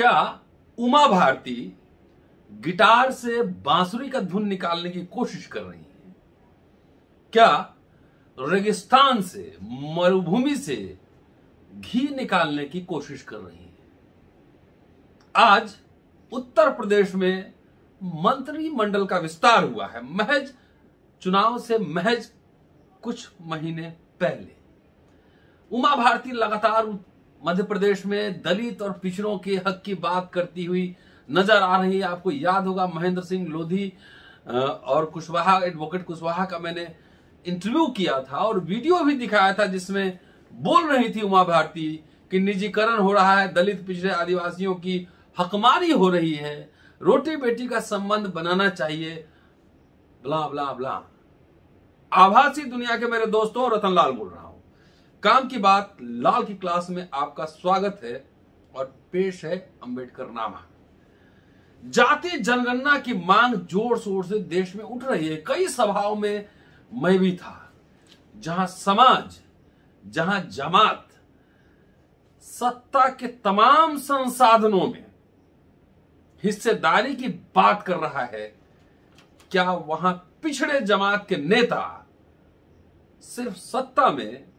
क्या उमा भारती गिटार से बांसुरी का धुन निकालने की कोशिश कर रही है? क्या रेगिस्तान से, मरुभूमि से घी निकालने की कोशिश कर रही है? आज उत्तर प्रदेश में मंत्रिमंडल का विस्तार हुआ है, महज चुनाव से महज कुछ महीने पहले। उमा भारती लगातार मध्य प्रदेश में दलित और पिछड़ों के हक की बात करती हुई नजर आ रही है। आपको याद होगा महेंद्र सिंह लोधी और कुशवाहा, एडवोकेट कुशवाहा का मैंने इंटरव्यू किया था और वीडियो भी दिखाया था, जिसमें बोल रही थी उमा भारती कि निजीकरण हो रहा है, दलित पिछड़े आदिवासियों की हकमारी हो रही है, रोटी बेटी का संबंध बनाना चाहिए, ब्ला ब्ला ब्ला। आभासी दुनिया के मेरे दोस्तों, रतनलाल बोल रहा हूं। काम की बात लाल की क्लास में आपका स्वागत है और पेश है अंबेडकर नामा। जाति जनगणना की मांग जोर शोर से देश में उठ रही है। कई सभाओं में मैं भी था, जहां समाज, जहां जमात सत्ता के तमाम संसाधनों में हिस्सेदारी की बात कर रहा है। क्या वहां पिछड़े जमात के नेता सिर्फ सत्ता में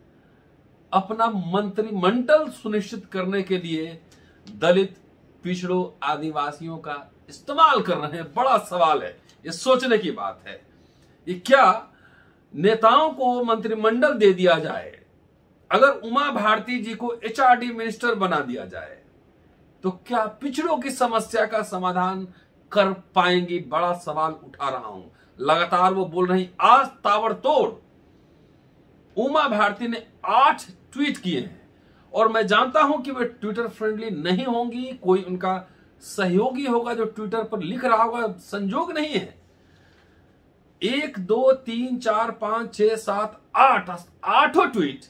अपना मंत्रिमंडल सुनिश्चित करने के लिए दलित, पिछड़ों, आदिवासियों का इस्तेमाल कर रहे हैं? बड़ा सवाल है, ये सोचने की बात है। ये क्या नेताओं को मंत्रिमंडल दे दिया जाए, अगर उमा भारती जी को एचआरडी मिनिस्टर बना दिया जाए, तो क्या पिछड़ों की समस्या का समाधान कर पाएंगी? बड़ा सवाल उठा रहा हूं। लगातार वो बोल रही। आज ताबड़तोड़ उमा भारती ने 8 ट्वीट किए हैं और मैं जानता हूं कि वे ट्विटर फ्रेंडली नहीं होंगी। कोई उनका सहयोगी होगा जो ट्विटर पर लिख रहा होगा, संजोग नहीं है। 1 2 3 4 5 6 7 8 आठों ट्वीट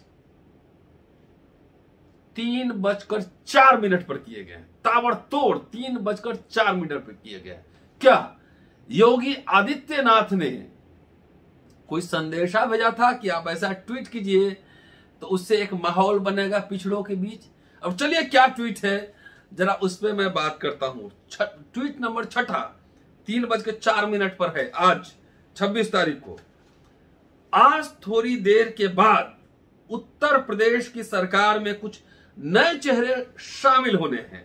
3:04 पर किए गए। ताबड़तोड़ 3:04 पर किए गए। क्या योगी आदित्यनाथ ने कोई संदेशा भेजा था कि आप ऐसा ट्वीट कीजिए तो उससे एक माहौल बनेगा पिछड़ों के बीच? अब चलिए क्या ट्वीट है जरा उस पर मैं बात करता हूं। ट्वीट नंबर 6 3:04 पर है, आज 26 तारीख को। आज थोड़ी देर के बाद उत्तर प्रदेश की सरकार में कुछ नए चेहरे शामिल होने हैं।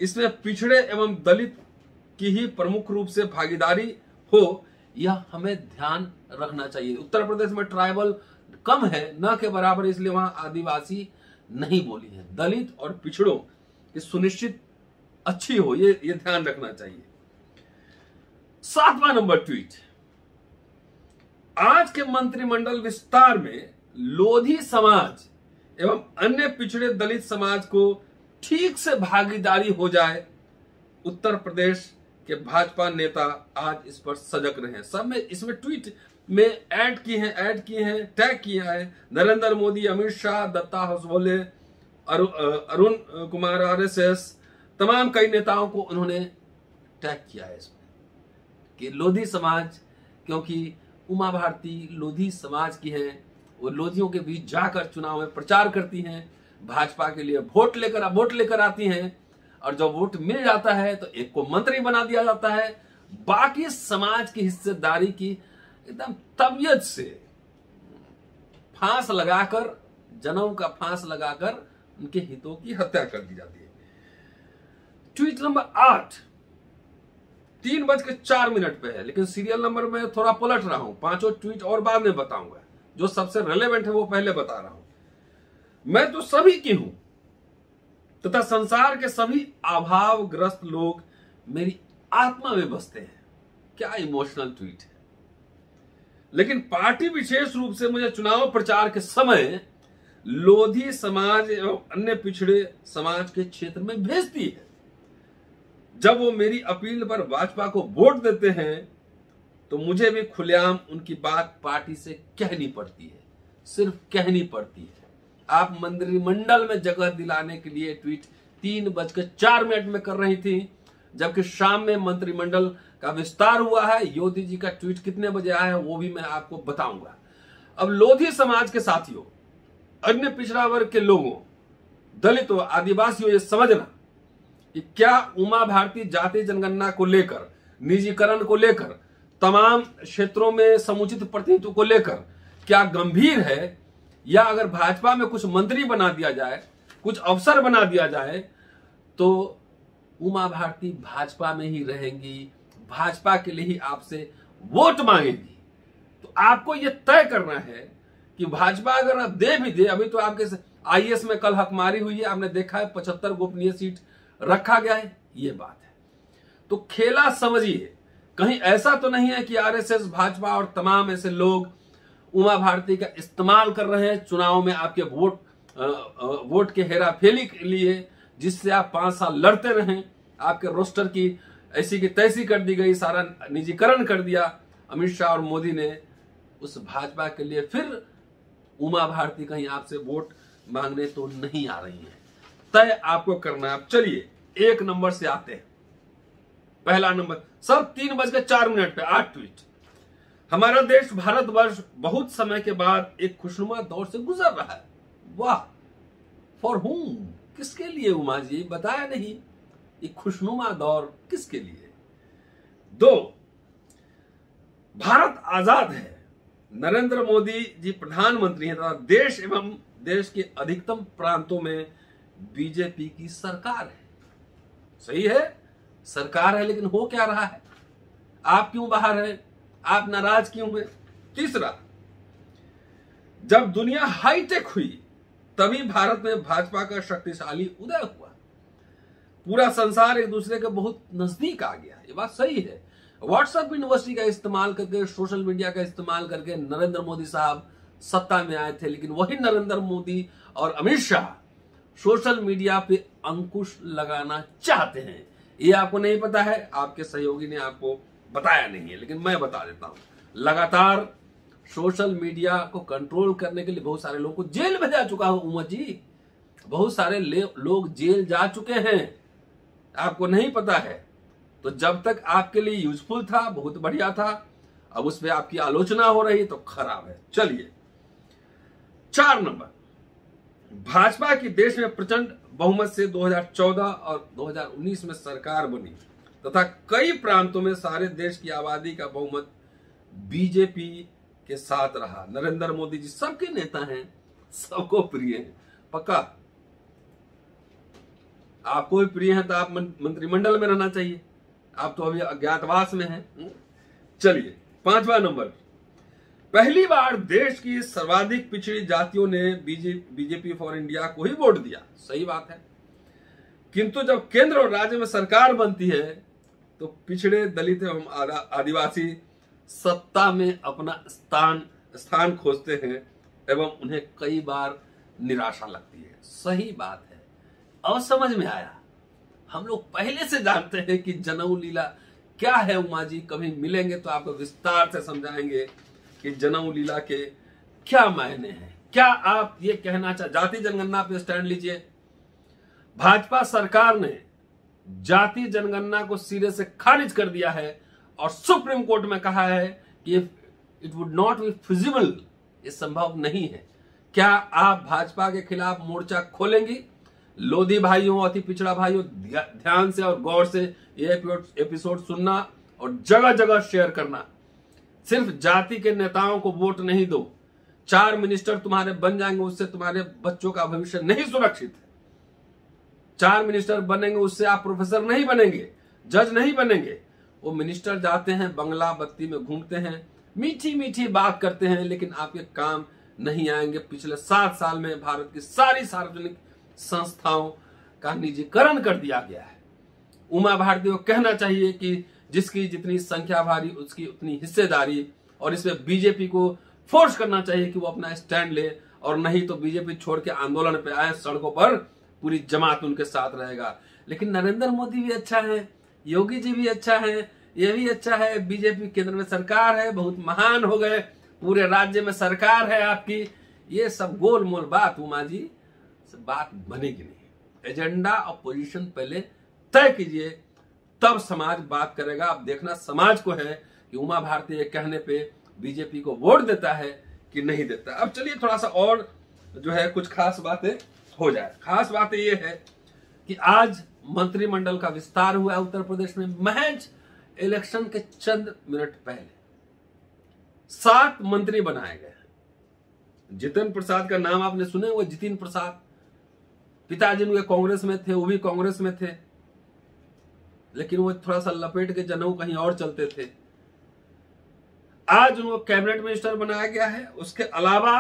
इसमें पिछड़े एवं दलित की ही प्रमुख रूप से भागीदारी हो, यह हमें ध्यान रखना चाहिए। उत्तर प्रदेश में ट्राइबल कम है, न के बराबर, इसलिए वहां आदिवासी नहीं बोली है। दलित और पिछड़ों की सुनिश्चित अच्छी हो, ये ध्यान रखना चाहिए। 7वां नंबर ट्वीट। आज के मंत्रिमंडल विस्तार में लोधी समाज एवं अन्य पिछड़े दलित समाज को ठीक से भागीदारी हो जाए। उत्तर प्रदेश के भाजपा नेता आज इस पर सजग रहे हैं। सब में इसमें ट्वीट में ऐड किए हैं, टैग किया है। नरेंद्र मोदी, अमित शाह, दत्ता हसबोले, अरुण कुमार, आरएसएस, तमाम कई नेताओं को उन्होंने टैग किया है इसमें कि लोधी समाज, क्योंकि उमा भारती लोधी समाज की है, वो लोधियों के बीच जाकर चुनाव में प्रचार करती हैं, भाजपा के लिए वोट लेकर आती हैं, और जब वोट मिल जाता है तो एक को मंत्री बना दिया जाता है। बाकी समाज की हिस्सेदारी की एकदम तबीयत से फांस लगाकर, जनों का फांस लगाकर उनके हितों की हत्या कर दी जाती है। ट्वीट नंबर 8 3:04 पे है, लेकिन सीरियल नंबर में थोड़ा पलट रहा हूं। 5 ट्वीट और बाद में बताऊंगा, जो सबसे रेलेवेंट है वो पहले बता रहा हूं। मैं तो सभी की हूं तथा संसार के सभी अभावग्रस्त लोग मेरी आत्मा में बसते हैं। क्या इमोशनल ट्वीट है। लेकिन पार्टी विशेष रूप से मुझे चुनाव प्रचार के समय लोधी समाज एवं अन्य पिछड़े समाज के क्षेत्र में भेजती है। जब वो मेरी अपील पर भाजपा को वोट देते हैं तो मुझे भी खुलेआम उनकी बात पार्टी से कहनी पड़ती है, सिर्फ कहनी पड़ती है। आप मंत्रिमंडल में जगह दिलाने के लिए ट्वीट 3:04 में कर रही थी, जबकि शाम में मंत्रिमंडल का विस्तार हुआ है। योगी जी का ट्वीट कितने बजे आया है वो भी मैं आपको बताऊंगा। अब लोधी समाज के साथियों, अन्य पिछड़ा वर्ग के लोगों, दलितों, आदिवासियों, ये समझना कि क्या उमा भारती जाति जनगणना को लेकर, निजीकरण को लेकर, तमाम क्षेत्रों में समुचित प्रतिनिधित्व को लेकर क्या गंभीर है, या अगर भाजपा में कुछ मंत्री बना दिया जाए, कुछ अफसर बना दिया जाए, तो उमा भारती भाजपा में ही रहेंगी, भाजपा के लिए ही आपसे वोट मांगेगी। तो आपको यह तय करना है कि भाजपा अगर आप दे भी दे, अभी तो आपके आईएएस में कल हकमारी हुई है, आपने देखा है 75 गोपनीय सीट रखा गया है, ये बात है। तो खेला समझिए, कहीं ऐसा तो नहीं है कि आरएसएस, भाजपा और तमाम ऐसे लोग उमा भारती का इस्तेमाल कर रहे हैं चुनाव में आपके वोट के हेराफेरी के लिए, जिससे आप 5 साल लड़ते रहें। आपके रोस्टर की ऐसी की तैसी कर दी गई, सारा निजीकरण कर दिया अमित शाह और मोदी ने। उस भाजपा के लिए फिर उमा भारती कहीं आपसे वोट मांगने तो नहीं आ रही है, तय आपको करना है। अब चलिए 1 नंबर से आते हैं। पहला नंबर, सब 3:04 पे 8 ट्वीट। हमारा देश भारतवर्ष बहुत समय के बाद एक खुशनुमा दौर से गुजर रहा है। वाह, फॉर हुम, किसके लिए उमा जी, बताया नहीं। ये खुशनुमा दौर किसके लिए? 2, भारत आजाद है, नरेंद्र मोदी जी प्रधानमंत्री हैं तथा देश एवं देश के अधिकतम प्रांतों में बीजेपी की सरकार है। सही है, सरकार है, लेकिन हो क्या रहा है? आप क्यों बाहर हैं? आप नाराज क्यों हैं? 3, जब दुनिया हाईटेक हुई तभी भारत में भाजपा का शक्तिशाली उदय हुआ। पूरा संसार एक दूसरे के बहुत नजदीक आ गया, ये बात सही है। व्हाट्सएप यूनिवर्सिटी का इस्तेमाल करके, सोशल मीडिया का इस्तेमाल करके नरेंद्र मोदी साहब सत्ता में आए थे, लेकिन वही नरेंद्र मोदी और अमित शाह सोशल मीडिया पे अंकुश लगाना चाहते हैं। ये आपको नहीं पता है, आपके सहयोगी ने आपको बताया नहीं है, लेकिन मैं बता देता हूं। लगातार सोशल मीडिया को कंट्रोल करने के लिए बहुत सारे लोगों को जेल भेजा चुका हूं उमा जी, बहुत सारे लोग जेल जा चुके हैं, आपको नहीं पता है। तो जब तक आपके लिए यूजफुल था, बहुत बढ़िया था, अब उस पर आपकी आलोचना हो रही तो खराब है। चलिए 4 नंबर, भाजपा की देश में प्रचंड बहुमत से 2014 और 2019 में सरकार बनी तथा कई प्रांतों में सारे देश की आबादी का बहुमत बीजेपी के साथ रहा। नरेंद्र मोदी जी सबके नेता हैं, सबको प्रिय हैं। पक्का आपको भी प्रिय हैं तो आप मंत्रिमंडल में रहना चाहिए, आप तो अभी अज्ञातवास में हैं। चलिए 5वां नंबर, पहली बार देश की सर्वाधिक पिछड़ी जातियों ने बीजेपी फॉर इंडिया को ही वोट दिया। सही बात है, किंतु जब केंद्र और राज्य में सरकार बनती है तो पिछड़े, दलित एवं आदिवासी सत्ता में अपना स्थान खोजते हैं एवं उन्हें कई बार निराशा लगती है। सही बात है, अब समझ में आया। हम लोग पहले से जानते हैं कि जनेऊ लीला क्या है उमा जी, कभी मिलेंगे तो आपको विस्तार से समझाएंगे कि जनेऊ लीला के क्या मायने हैं। क्या आप ये कहना जाति जनगणना पे स्टैंड लीजिए। भाजपा सरकार ने जाति जनगणना को सिरे से खारिज कर दिया है और सुप्रीम कोर्ट में कहा है कि it would not be feasible, ये संभव नहीं है। क्या आप भाजपा के खिलाफ मोर्चा खोलेंगी? लोधी भाइयों, अति पिछड़ा भाइयों, ध्यान से और गौर से ये एपिसोड सुनना और जगह जगह शेयर करना। सिर्फ जाति के नेताओं को वोट नहीं दो। 4 मिनिस्टर तुम्हारे बन जाएंगे, उससे तुम्हारे बच्चों का भविष्य नहीं सुरक्षित है। 4 मिनिस्टर बनेंगे, उससे आप प्रोफेसर नहीं बनेंगे, जज नहीं बनेंगे। वो मिनिस्टर जाते हैं, बंगला बत्ती में घूमते हैं, मीठी मीठी बात करते हैं, लेकिन आपके काम नहीं आएंगे। पिछले 7 साल में भारत की सारी सार्वजनिक संस्थाओं का निजीकरण कर दिया गया है। उमा भारती को कहना चाहिए कि जिसकी जितनी संख्या भारी उसकी उतनी हिस्सेदारी, और इसमें बीजेपी को फोर्स करना चाहिए कि वो अपना स्टैंड ले, और नहीं तो बीजेपी छोड़ के आंदोलन पे आए सड़कों पर, पूरी जमात उनके साथ रहेगा। लेकिन नरेंद्र मोदी भी अच्छा है, योगी जी भी अच्छा है, ये भी अच्छा है, बीजेपी केंद्र में सरकार है, बहुत महान हो गए, पूरे राज्य में सरकार है आपकी। ये सब गोलमोल बात उमा जी, बात बनेगी नहीं। एजेंडा और पोजीशन पहले तय कीजिए, तब समाज बात करेगा। अब देखना समाज को है कि उमा भारती ये कहने पे बीजेपी को वोट देता है कि नहीं देता। अब चलिए थोड़ा सा और जो है कुछ खास बातें हो जाए। खास बातें ये है कि आज मंत्रिमंडल का विस्तार हुआ है उत्तर प्रदेश में। महज इलेक्शन के चंद मिनट पहले 7 मंत्री बनाए गए। जितिन प्रसाद का नाम आपने सुने, वो जितिन प्रसाद, पिताजी उनके कांग्रेस में थे, वो भी कांग्रेस में थे, लेकिन वो थोड़ा सा लपेट के जनेऊ कहीं और चलते थे। आज उनको कैबिनेट मिनिस्टर बनाया गया है। उसके अलावा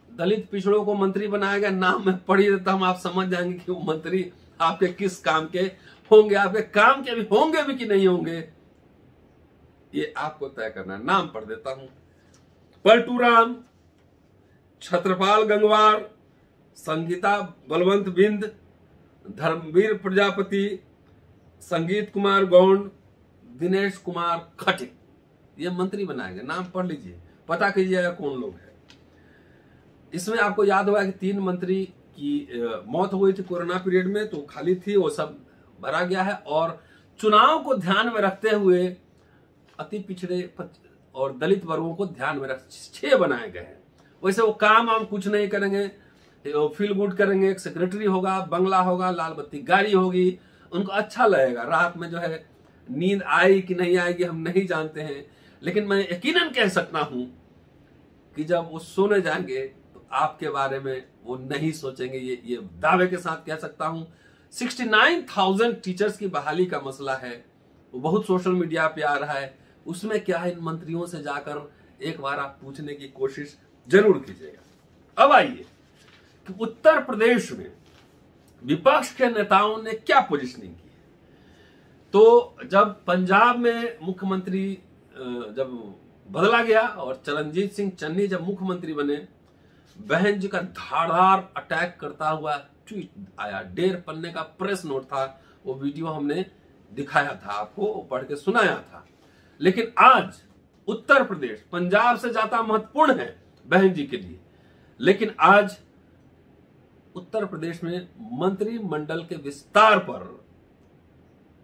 दलित पिछड़ों को मंत्री बनाया गया। नाम मैं पढ़ ही देता हूं, आप समझ जाएंगे कि वो मंत्री आपके किस काम के होंगे, आपके काम के भी होंगे भी कि नहीं होंगे, ये आपको तय करना है। नाम पढ़ देता हूं। पलटू राम, छत्रपाल गंगवार, संगीता बलवंत बिंद, धर्मवीर प्रजापति, संगीत कुमार गौंड, दिनेश कुमार खटे, ये मंत्री बनाए गए। नाम पढ़ लीजिए, पता कीजिएगा कौन लोग हैं। इसमें आपको याद होगा कि 3 मंत्री की मौत हुई थी कोरोना पीरियड में, तो खाली थी, वो सब भरा गया है। और चुनाव को ध्यान में रखते हुए अति पिछड़े और दलित वर्गों को ध्यान में रख 6 बनाए गए हैं। वैसे वो काम हम कुछ नहीं करेंगे, फील गुड करेंगे, एक सेक्रेटरी होगा, बंगला होगा, लाल बत्ती गाड़ी होगी, उनको अच्छा लगेगा। रात में जो है नींद आई कि नहीं आएगी हम नहीं जानते हैं, लेकिन मैं यकीनन कह सकता हूं कि जब वो सोने जाएंगे तो आपके बारे में वो नहीं सोचेंगे। ये दावे के साथ कह सकता हूं। 69,000 टीचर्स की बहाली का मसला है, वो बहुत सोशल मीडिया पे आ रहा है। उसमें क्या है, इन मंत्रियों से जाकर एक बार आप पूछने की कोशिश जरूर कीजिएगा। अब आइए कि उत्तर प्रदेश में विपक्ष के नेताओं ने क्या पोजीशनिंग की। तो जब पंजाब में मुख्यमंत्री जब बदला गया और चरणजीत सिंह चन्नी जब मुख्यमंत्री बने, बहन जी का धारदार अटैक करता हुआ ट्वीट आया। 1.5 पन्ने का प्रेस नोट था, वो वीडियो हमने दिखाया था आपको, पढ़ के सुनाया था। लेकिन आज उत्तर प्रदेश पंजाब से ज्यादा महत्वपूर्ण है बहन जी के लिए। लेकिन आज उत्तर प्रदेश में मंत्रिमंडल के विस्तार पर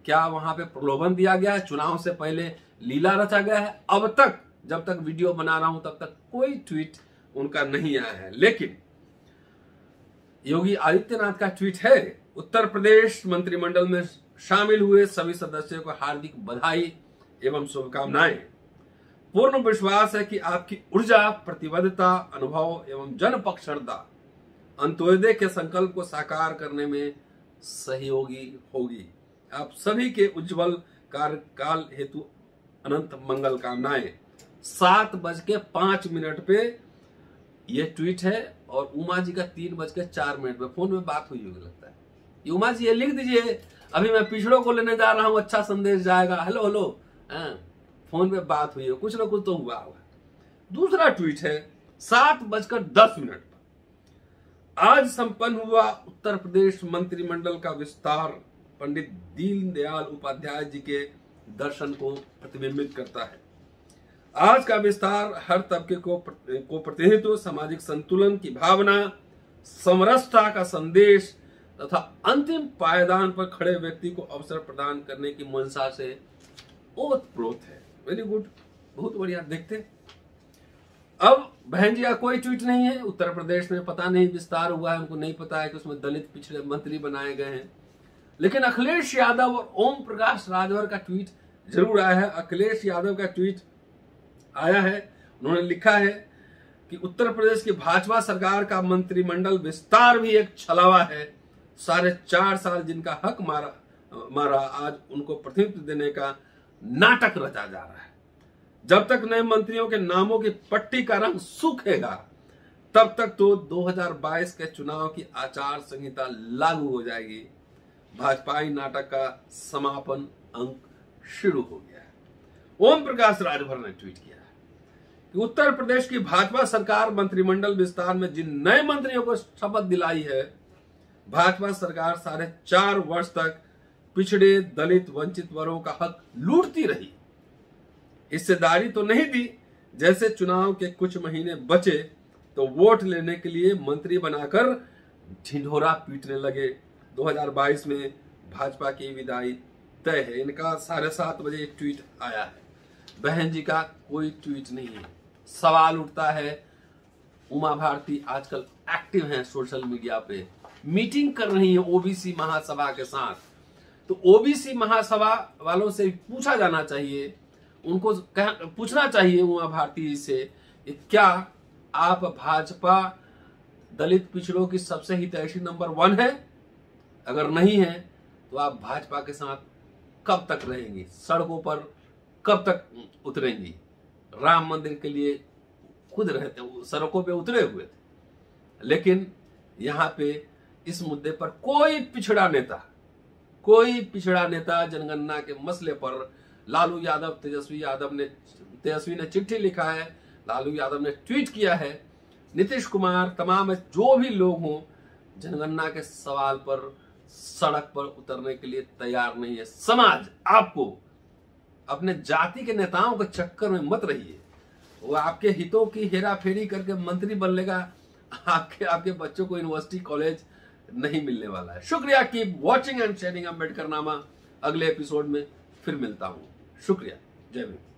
क्या वहां पे प्रलोभन दिया गया है? चुनाव से पहले लीला रचा गया है? अब तक जब तक वीडियो बना रहा हूं तब तक कोई ट्वीट उनका नहीं आया है। लेकिन योगी आदित्यनाथ का ट्वीट है, उत्तर प्रदेश मंत्रिमंडल में शामिल हुए सभी सदस्यों को हार्दिक बधाई एवं शुभकामनाएं। पूर्ण विश्वास है कि आपकी ऊर्जा, प्रतिबद्धता, अनुभव एवं जनपक्षता अंत्योदय के संकल्प को साकार करने में सहयोगी होगी। आप सभी के उज्जवल कार्यकाल हेतु अनंत मंगल कामनाएं। 7:05 पे ये ट्वीट है और उमा जी का 3:04 पे फोन में बात हुई होगी लगता है। ये उमा जी ये लिख दीजिए, अभी मैं पिछड़ों को लेने जा रहा हूं, अच्छा संदेश जाएगा। हेलो हेलो, फोन पे बात हुई है, कुछ ना कुछ तो हुआ होगा। दूसरा ट्वीट है 7:10 पर, आज संपन्न हुआ उत्तर प्रदेश मंत्रिमंडल का विस्तार पंडित दीनदयाल उपाध्याय जी के दर्शन को प्रतिबिंबित करता है। आज का विस्तार हर तबके को प्रतिनिधित्व, सामाजिक संतुलन की भावना, समरसता का संदेश तथा अंतिम पायदान पर खड़े व्यक्ति को अवसर प्रदान करने की मंशा से ओतप्रोत है। वेरी गुड, बहुत बढ़िया। देखते अब बहन जी का कोई ट्वीट नहीं है। उत्तर प्रदेश में पता नहीं विस्तार हुआ है, उनको नहीं पता है कि उसमें दलित पिछड़े मंत्री बनाए गए हैं। लेकिन अखिलेश यादव और ओम प्रकाश राजभर का ट्वीट जरूर आया है। अखिलेश यादव का ट्वीट आया है, उन्होंने लिखा है कि उत्तर प्रदेश की भाजपा सरकार का मंत्रिमंडल विस्तार भी एक छलावा है। 4.5 साल जिनका हक मारा आज उनको प्रतिनिधित्व देने का नाटक रचा जा रहा है। जब तक नए मंत्रियों के नामों की पट्टी का रंग सूखेगा तब तक तो 2022 के चुनाव की आचार संहिता लागू हो जाएगी। भाजपाई नाटक का समापन अंक शुरू हो गया है। ओम प्रकाश राजभर ने ट्वीट किया कि उत्तर प्रदेश की भाजपा सरकार मंत्रिमंडल विस्तार में जिन नए मंत्रियों को शपथ दिलाई है, भाजपा सरकार 4.5 वर्ष तक पिछड़े, दलित, वंचित वर्गों का हक लूटती रही। हिस्सेदारी तो नहीं दी। जैसे चुनाव के कुछ महीने बचे तो वोट लेने के लिए मंत्री बनाकर ढिंढोरा पीटने लगे। 2022 में भाजपा की विदाई तय है। इनका 7:30 बजे ट्वीट आया है। बहन जी का कोई ट्वीट नहीं है। सवाल उठता है, उमा भारती आजकल एक्टिव हैं सोशल मीडिया पे, मीटिंग कर रही है ओबीसी महासभा के साथ, तो ओबीसी महासभा वालों से पूछा जाना चाहिए, उनको पूछना चाहिए उमा भारती जी से, क्या आप भाजपा दलित पिछड़ों की सबसे हितैषी नंबर 1 है? अगर नहीं है तो आप भाजपा के साथ कब तक रहेंगी? सड़कों पर कब तक उतरेंगी? राम मंदिर के लिए खुद रहते सड़कों पे उतरे हुए थे, लेकिन यहाँ पे इस मुद्दे पर कोई पिछड़ा नेता जनगणना के मसले पर, लालू यादव तेजस्वी ने चिट्ठी लिखा है, लालू यादव ने ट्वीट किया है, नीतीश कुमार, तमाम जो भी लोग हों, जनगणना के सवाल पर सड़क पर उतरने के लिए तैयार नहीं है। समाज आपको अपने जाति के नेताओं के चक्कर में मत रहिए, वो आपके हितों की हेरा फेरी करके मंत्री बन लेगा, आपके बच्चों को यूनिवर्सिटी कॉलेज नहीं मिलने वाला है। शुक्रिया, keep watching and sharing Ambedkarnama. अगले एपिसोड में फिर मिलता हूं। शुक्रिया, जय भीम।